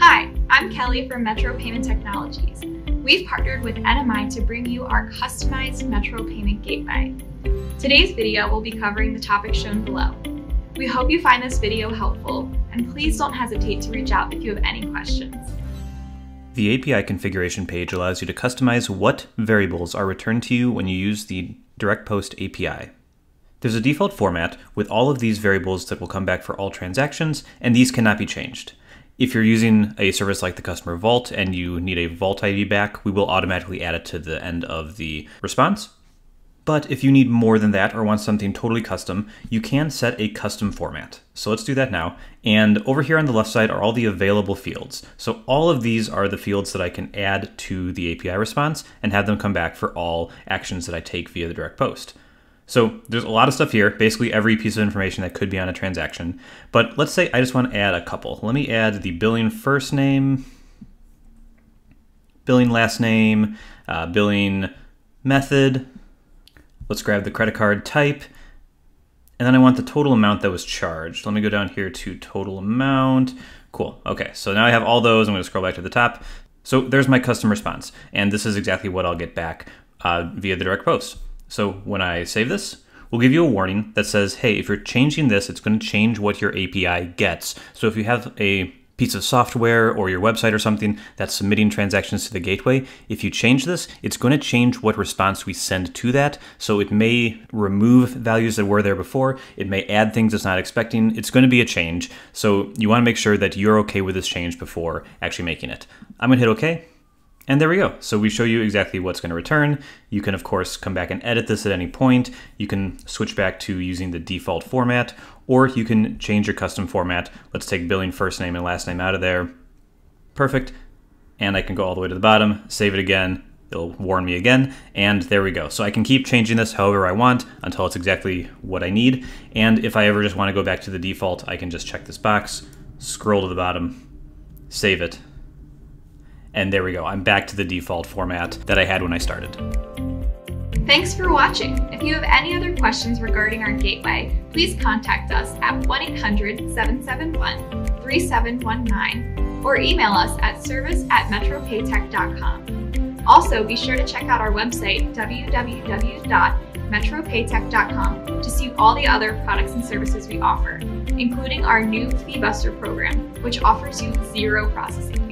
Hi, I'm Kelly from Metro Payment Technologies. We've partnered with NMI to bring you our customized Metro Payment Gateway. Today's video will be covering the topics shown below. We hope you find this video helpful, and please don't hesitate to reach out if you have any questions. The API configuration page allows you to customize what variables are returned to you when you use the Direct Post API. There's a default format with all of these variables that will come back for all transactions, and these cannot be changed. If you're using a service like the Customer Vault and you need a Vault ID back, we will automatically add it to the end of the response. But if you need more than that or want something totally custom, you can set a custom format. So let's do that now. And over here on the left side are all the available fields. So all of these are the fields that I can add to the API response and have them come back for all actions that I take via the direct post. So there's a lot of stuff here, basically every piece of information that could be on a transaction. But let's say I just want to add a couple. Let me add the billing first name, billing last name, billing method. Let's grab the credit card type. And then I want the total amount that was charged. Let me go down here to total amount. Cool. Okay, so now I have all those. I'm going to scroll back to the top. So there's my custom response. And this is exactly what I'll get back via the direct post. So when I save this, we'll give you a warning that says, hey, if you're changing this, it's going to change what your API gets. So if you have a piece of software or your website or something that's submitting transactions to the gateway, if you change this, it's going to change what response we send to that. So it may remove values that were there before. It may add things it's not expecting. It's going to be a change. So you want to make sure that you're okay with this change before actually making it. I'm going to hit OK. And there we go. So we show you exactly what's going to return. You can, of course, come back and edit this at any point. You can switch back to using the default format, or you can change your custom format. Let's take billing first name and last name out of there. Perfect. And I can go all the way to the bottom, save it again. It'll warn me again. And there we go. So I can keep changing this however I want until it's exactly what I need. And if I ever just want to go back to the default, I can just check this box, scroll to the bottom, save it. And there we go. I'm back to the default format that I had when I started. Thanks for watching. If you have any other questions regarding our gateway, please contact us at 1-800-771-3719 or email us at service@metropaytech.com. Also, be sure to check out our website, www.metropaytech.com, to see all the other products and services we offer, including our new FeeBuster program, which offers you zero processing fees.